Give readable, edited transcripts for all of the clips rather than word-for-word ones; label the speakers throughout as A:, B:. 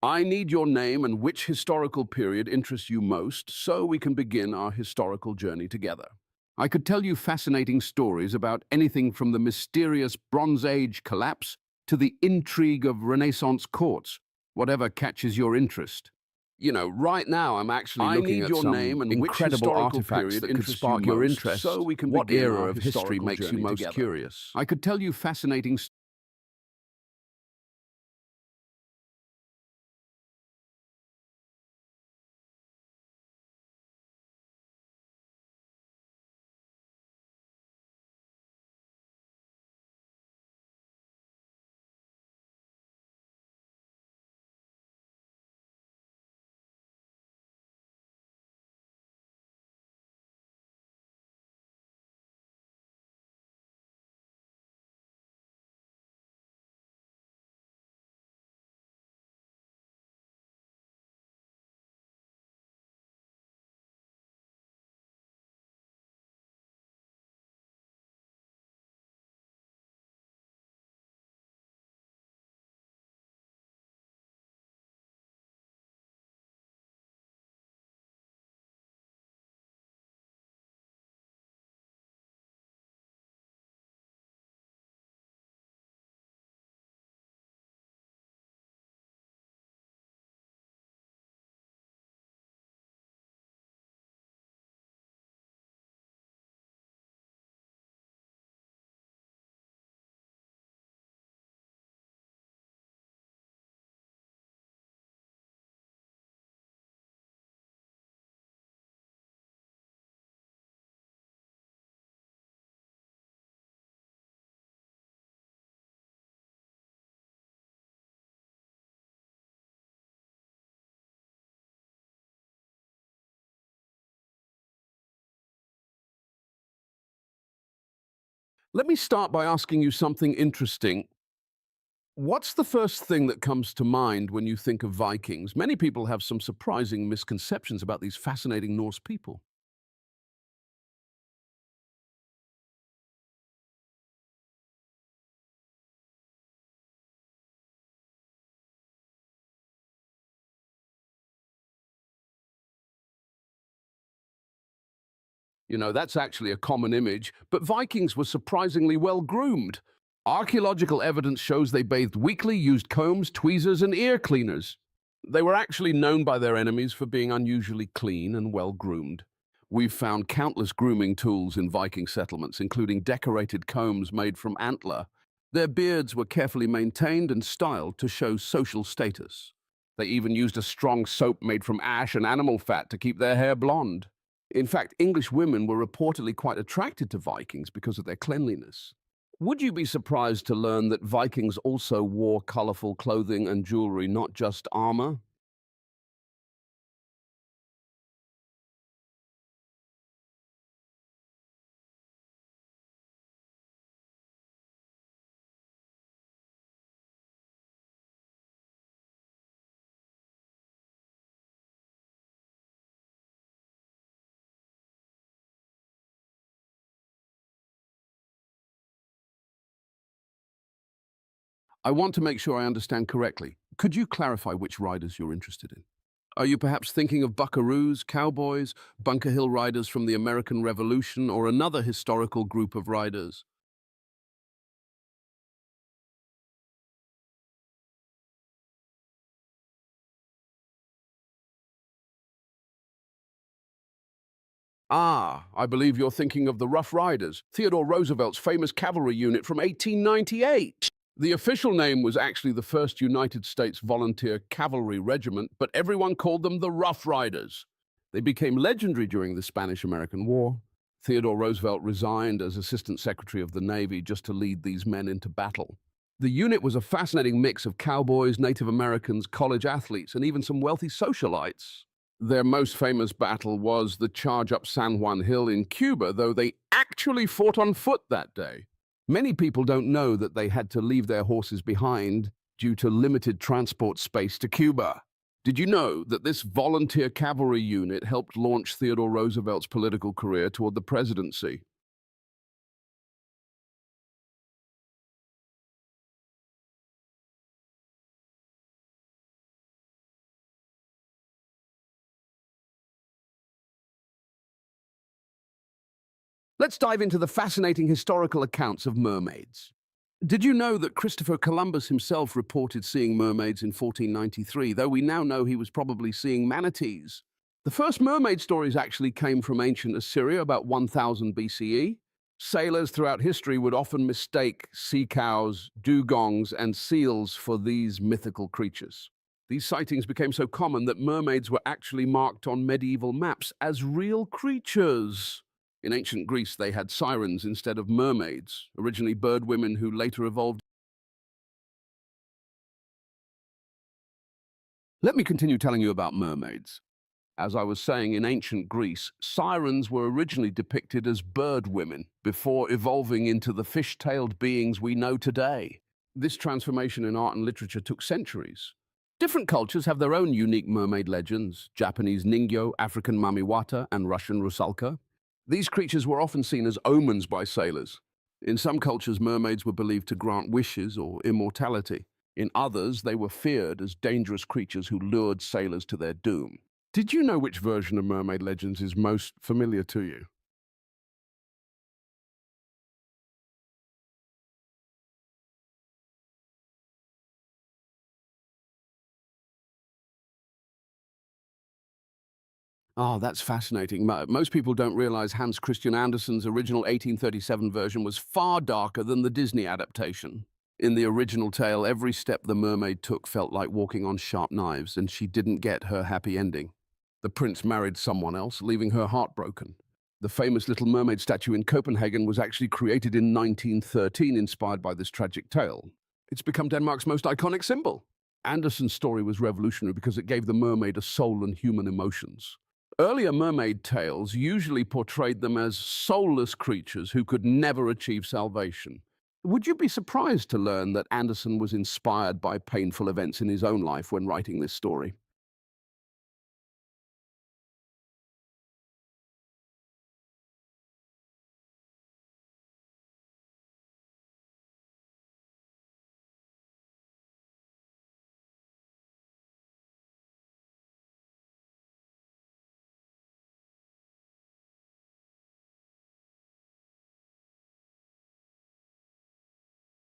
A: I need your name and which historical period interests you most so we can begin our historical journey together. I could tell you fascinating stories about anything from the mysterious Bronze Age collapse to the intrigue of Renaissance courts, whatever catches your interest. Right now I'm actually
B: I
A: looking
B: need
A: at
B: your
A: some
B: name and which
A: incredible
B: historical
A: artifacts
B: period
A: that could
B: interests you
A: spark your
B: most so
A: interest.
B: we can
A: What
B: begin
A: era
B: our
A: of history
B: historical
A: makes you
B: journey
A: most
B: together.
A: curious? I could tell you fascinating. Let me start by asking you something interesting. What's the first thing that comes to mind when you think of Vikings? Many people have some surprising misconceptions about these fascinating Norse people. That's actually a common image, but Vikings were surprisingly well groomed. Archaeological evidence shows they bathed weekly, used combs, tweezers, and ear cleaners. They were actually known by their enemies for being unusually clean and well groomed. We've found countless grooming tools in Viking settlements, including decorated combs made from antler. Their beards were carefully maintained and styled to show social status. They even used a strong soap made from ash and animal fat to keep their hair blonde. In fact, English women were reportedly quite attracted to Vikings because of their cleanliness. Would you be surprised to learn that Vikings also wore colorful clothing and jewelry, not just armor? I want to make sure I understand correctly. Could you clarify which riders you're interested in? Are you perhaps thinking of buckaroos, cowboys, Bunker Hill riders from the American Revolution, or another historical group of riders? Ah, I believe you're thinking of the Rough Riders, Theodore Roosevelt's famous cavalry unit from 1898. The official name was actually the 1st United States Volunteer Cavalry Regiment, but everyone called them the Rough Riders. They became legendary during the Spanish-American War. Theodore Roosevelt resigned as Assistant Secretary of the Navy just to lead these men into battle. The unit was a fascinating mix of cowboys, Native Americans, college athletes, and even some wealthy socialites. Their most famous battle was the charge up San Juan Hill in Cuba, though they actually fought on foot that day. Many people don't know that they had to leave their horses behind due to limited transport space to Cuba. Did you know that this volunteer cavalry unit helped launch Theodore Roosevelt's political career toward the presidency? Let's dive into the fascinating historical accounts of mermaids. Did you know that Christopher Columbus himself reported seeing mermaids in 1493, though we now know he was probably seeing manatees? The first mermaid stories actually came from ancient Assyria about 1000 BCE. Sailors throughout history would often mistake sea cows, dugongs, and seals for these mythical creatures. These sightings became so common that mermaids were actually marked on medieval maps as real creatures. In ancient Greece, they had sirens instead of mermaids, originally bird women who later evolved. Let me continue telling you about mermaids. As I was saying, in ancient Greece, sirens were originally depicted as bird women before evolving into the fish-tailed beings we know today. This transformation in art and literature took centuries. Different cultures have their own unique mermaid legends: Japanese Ningyo, African Mamiwata, and Russian Rusalka. These creatures were often seen as omens by sailors. In some cultures, mermaids were believed to grant wishes or immortality. In others, they were feared as dangerous creatures who lured sailors to their doom. Did you know which version of mermaid legends is most familiar to you? Oh, that's fascinating. Most people don't realize Hans Christian Andersen's original 1837 version was far darker than the Disney adaptation. In the original tale, every step the mermaid took felt like walking on sharp knives, and she didn't get her happy ending. The prince married someone else, leaving her heartbroken. The famous Little Mermaid statue in Copenhagen was actually created in 1913, inspired by this tragic tale. It's become Denmark's most iconic symbol. Andersen's story was revolutionary because it gave the mermaid a soul and human emotions. Earlier mermaid tales usually portrayed them as soulless creatures who could never achieve salvation. Would you be surprised to learn that Andersen was inspired by painful events in his own life when writing this story?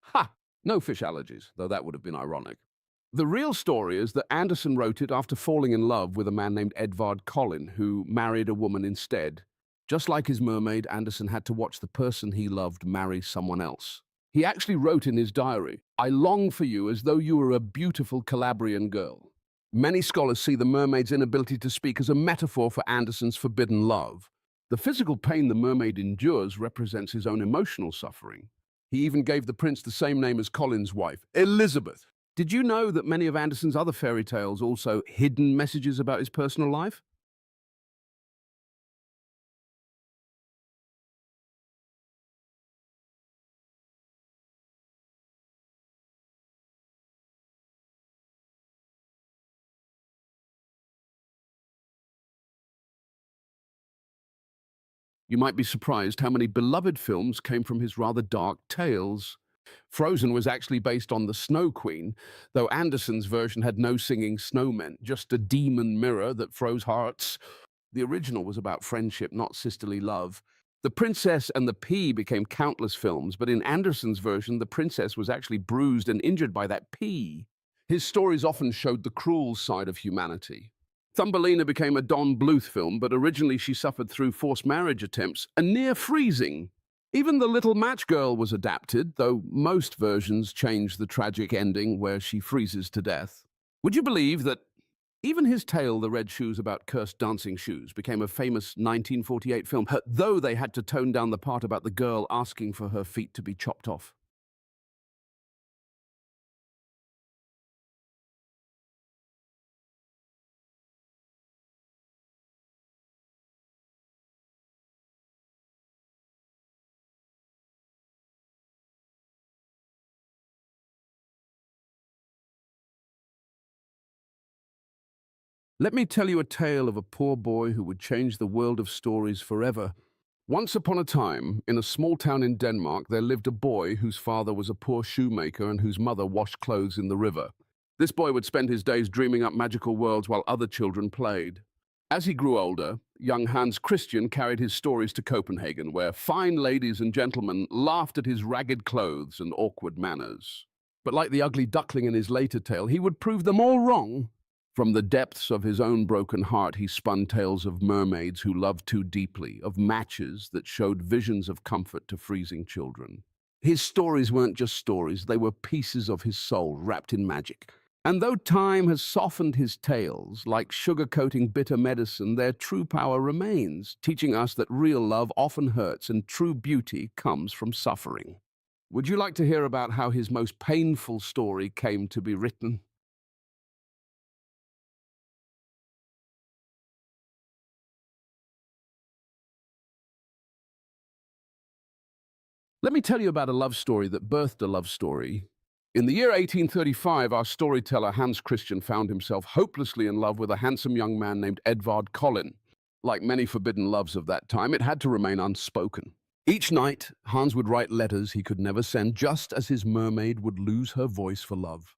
A: Ha! No fish allergies, though that would have been ironic. The real story is that Andersen wrote it after falling in love with a man named Edvard Collin, who married a woman instead. Just like his mermaid, Andersen had to watch the person he loved marry someone else. He actually wrote in his diary, "I long for you as though you were a beautiful Calabrian girl." Many scholars see the mermaid's inability to speak as a metaphor for Andersen's forbidden love. The physical pain the mermaid endures represents his own emotional suffering. He even gave the prince the same name as Colin's wife, Elizabeth. Did you know that many of Andersen's other fairy tales also hidden messages about his personal life? You might be surprised how many beloved films came from his rather dark tales. Frozen was actually based on the Snow Queen, though Andersen's version had no singing snowmen, just a demon mirror that froze hearts. The original was about friendship, not sisterly love. The Princess and the Pea became countless films, but in Andersen's version, the princess was actually bruised and injured by that pea. His stories often showed the cruel side of humanity. Thumbelina became a Don Bluth film, but originally she suffered through forced marriage attempts and near freezing. Even The Little Match Girl was adapted, though most versions changed the tragic ending where she freezes to death. Would you believe that even his tale, The Red Shoes about cursed dancing shoes, became a famous 1948 film, though they had to tone down the part about the girl asking for her feet to be chopped off? Let me tell you a tale of a poor boy who would change the world of stories forever. Once upon a time, in a small town in Denmark, there lived a boy whose father was a poor shoemaker and whose mother washed clothes in the river. This boy would spend his days dreaming up magical worlds while other children played. As he grew older, young Hans Christian carried his stories to Copenhagen, where fine ladies and gentlemen laughed at his ragged clothes and awkward manners. But like the ugly duckling in his later tale, he would prove them all wrong. From the depths of his own broken heart, he spun tales of mermaids who loved too deeply, of matches that showed visions of comfort to freezing children. His stories weren't just stories, they were pieces of his soul wrapped in magic. And though time has softened his tales, like sugarcoating bitter medicine, their true power remains, teaching us that real love often hurts and true beauty comes from suffering. Would you like to hear about how his most painful story came to be written? Let me tell you about a love story that birthed a love story. In the year 1835, our storyteller Hans Christian found himself hopelessly in love with a handsome young man named Edvard Collin. Like many forbidden loves of that time, it had to remain unspoken. Each night, Hans would write letters he could never send, just as his mermaid would lose her voice for love.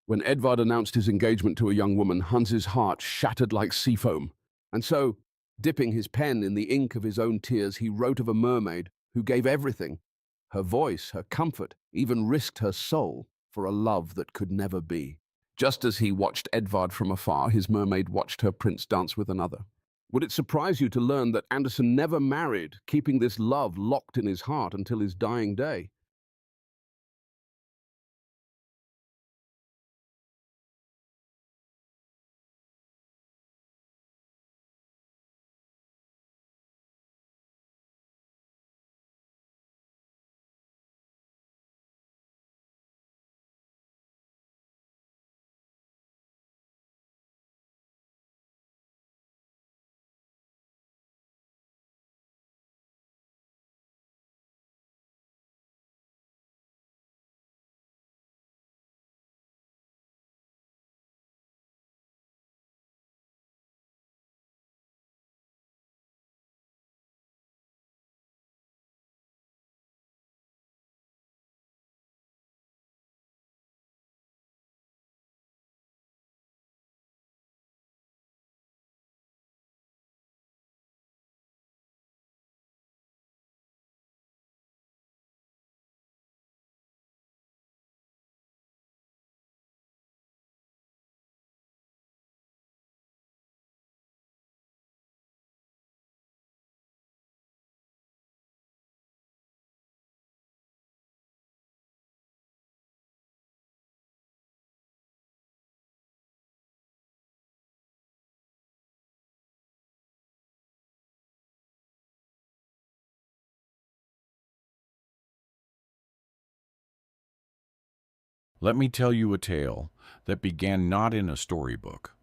A: When Edvard announced his engagement to a young woman, Hans's heart shattered like sea foam. And so, dipping his pen in the ink of his own tears, he wrote of a mermaid who gave everything, her voice, her comfort, even risked her soul for a love that could never be. Just as he watched Edvard from afar, his mermaid watched her prince dance with another. Would it surprise you to learn that Andersen never married, keeping this love locked in his heart until his dying day?
B: Let me tell you a tale that began not in a storybook,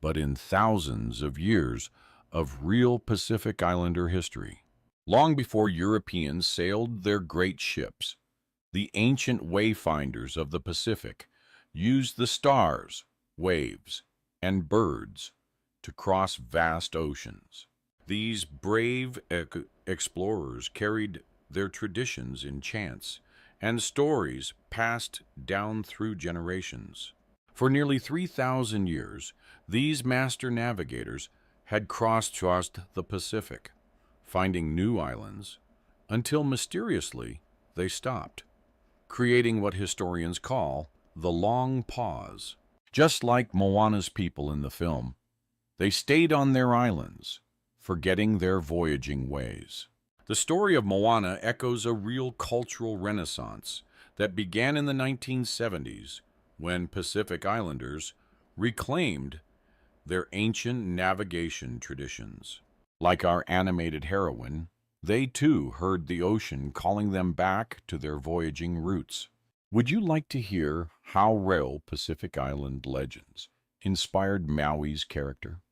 B: but in thousands of years of real Pacific Islander history. Long before Europeans sailed their great ships, the ancient wayfinders of the Pacific used the stars, waves, and birds to cross vast oceans. These brave explorers carried their traditions in chants and stories passed down through generations. For nearly 3,000 years, these master navigators had crossed the Pacific, finding new islands, until mysteriously they stopped, creating what historians call the long pause. Just like Moana's people in the film, they stayed on their islands, forgetting their voyaging ways. The story of Moana echoes a real cultural renaissance that began in the 1970s when Pacific Islanders reclaimed their ancient navigation traditions. Like our animated heroine, they too heard the ocean calling them back to their voyaging roots. Would you like to hear how real Pacific Island legends inspired Maui's character?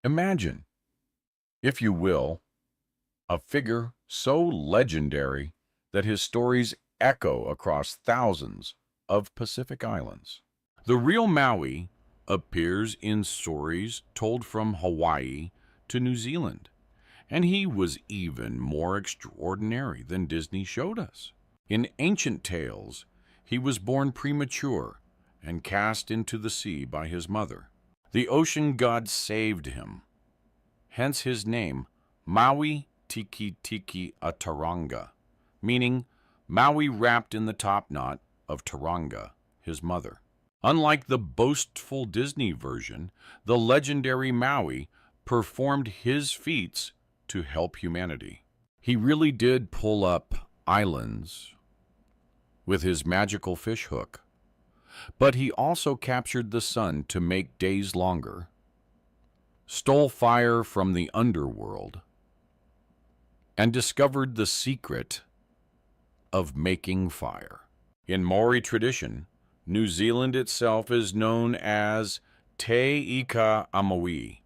B: Imagine if you will, a figure so legendary that his stories echo across thousands of Pacific islands. The real Maui appears in stories told from Hawaii to New Zealand, and he was even more extraordinary than Disney showed us. In ancient tales, he was born premature and cast into the sea by his mother. The ocean god saved him, hence his name, Maui Tiki Tiki a Taranga, meaning Maui wrapped in the top knot of Taranga, his mother. Unlike the boastful Disney version, the legendary Maui performed his feats to help humanity. He really did pull up islands with his magical fish hook, but he also captured the sun to make days longer, stole fire from the underworld, and discovered the secret of making fire. In Maori tradition, New Zealand itself is known as Te Ika Amaui,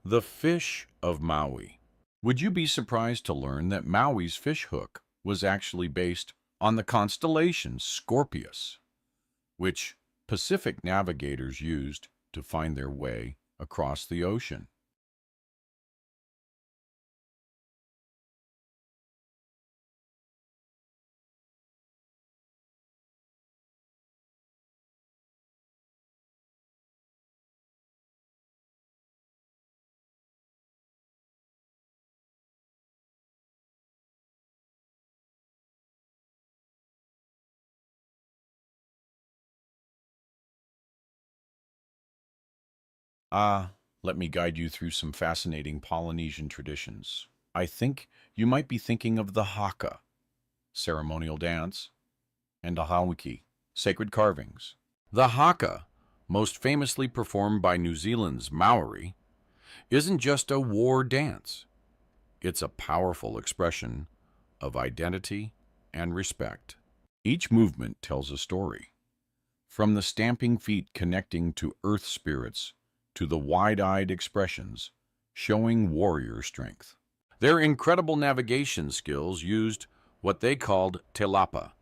B: the fish of Maui. Would you be surprised to learn that Maui's fish hook was actually based on the constellation Scorpius, which Pacific navigators used to find their way across the ocean? Let me guide you through some fascinating Polynesian traditions. I think you might be thinking of the haka, ceremonial dance, and the hauiki, sacred carvings. The haka, most famously performed by New Zealand's Maori, isn't just a war dance. It's a powerful expression of identity and respect. Each movement tells a story, from the stamping feet connecting to earth spirits to the wide-eyed expressions showing warrior strength. Their incredible navigation skills used what they called te lapa,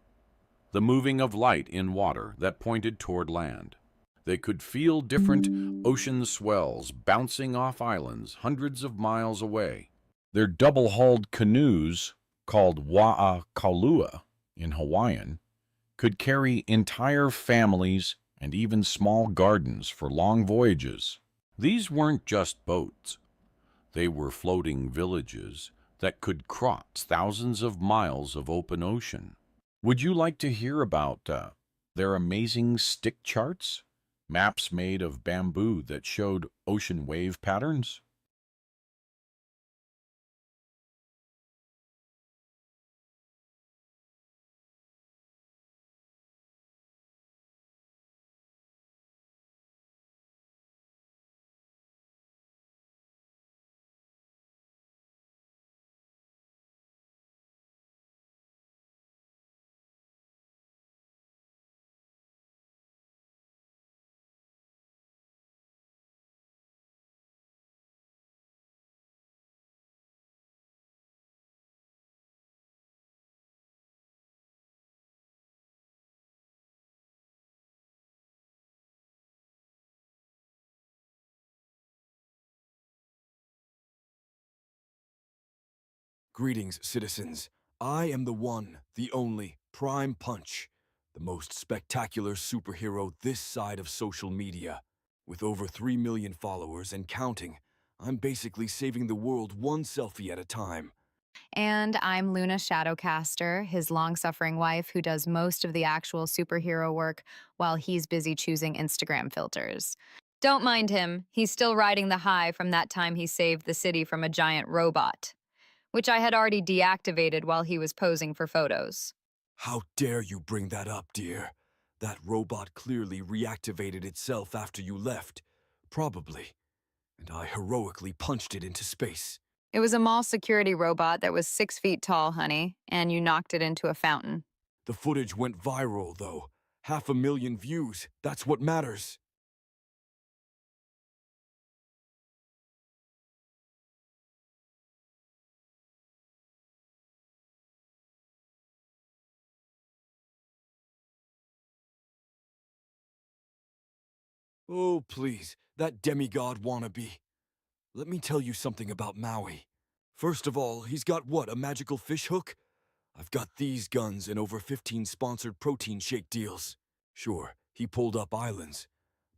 B: the moving of light in water that pointed toward land. They could feel different ocean swells bouncing off islands hundreds of miles away. Their double-hulled canoes, called wa'a kaulua in Hawaiian, could carry entire families and even small gardens for long voyages. These weren't just boats. They were floating villages that could cross thousands of miles of open ocean. Would you like to hear about their amazing stick charts? Maps made of bamboo that showed ocean wave patterns?
C: Greetings, citizens. I am the one, the only, Prime Punch, the most spectacular superhero this side of social media. With over 3 million followers and counting, I'm basically saving the world one selfie at a time.
D: And I'm Luna Shadowcaster, his long suffering wife who does most of the actual superhero work while he's busy choosing Instagram filters. Don't mind him, he's still riding the high from that time he saved the city from a giant robot, which I had already deactivated while he was posing for photos.
C: How dare you bring that up, dear? That robot clearly reactivated itself after you left. Probably. And I heroically punched it into space.
D: It was a mall security robot that was 6 feet tall, honey, and you knocked it into a fountain.
C: The footage went viral, though. 500,000 views. That's what matters. Oh, please, that demigod wannabe. Let me tell you something about Maui. First of all, he's got what, a magical fish hook? I've got these guns and over 15 sponsored protein shake deals. Sure, he pulled up islands,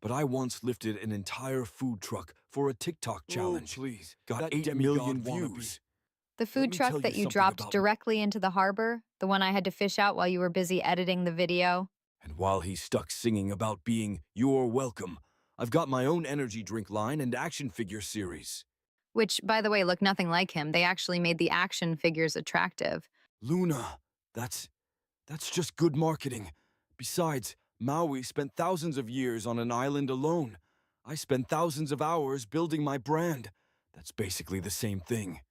C: but I once lifted an entire food truck for a TikTok challenge.
A: Oh, please.
C: Got
A: That
C: 8
A: demigod
C: million
A: wannabe.
C: views.
D: The
C: Let
D: food
C: me
D: truck
C: tell
D: that
C: you
D: you
C: something
D: dropped
C: about-
D: directly into the harbor? The one I had to fish out while you were busy editing the video?
C: And while he's stuck singing about being "You're welcome," I've got my own energy drink line and action figure series.
D: Which, by the way, look nothing like him. They actually made the action figures attractive.
C: Luna, that's just good marketing. Besides, Maui spent thousands of years on an island alone. I spent thousands of hours building my brand. That's basically the same thing.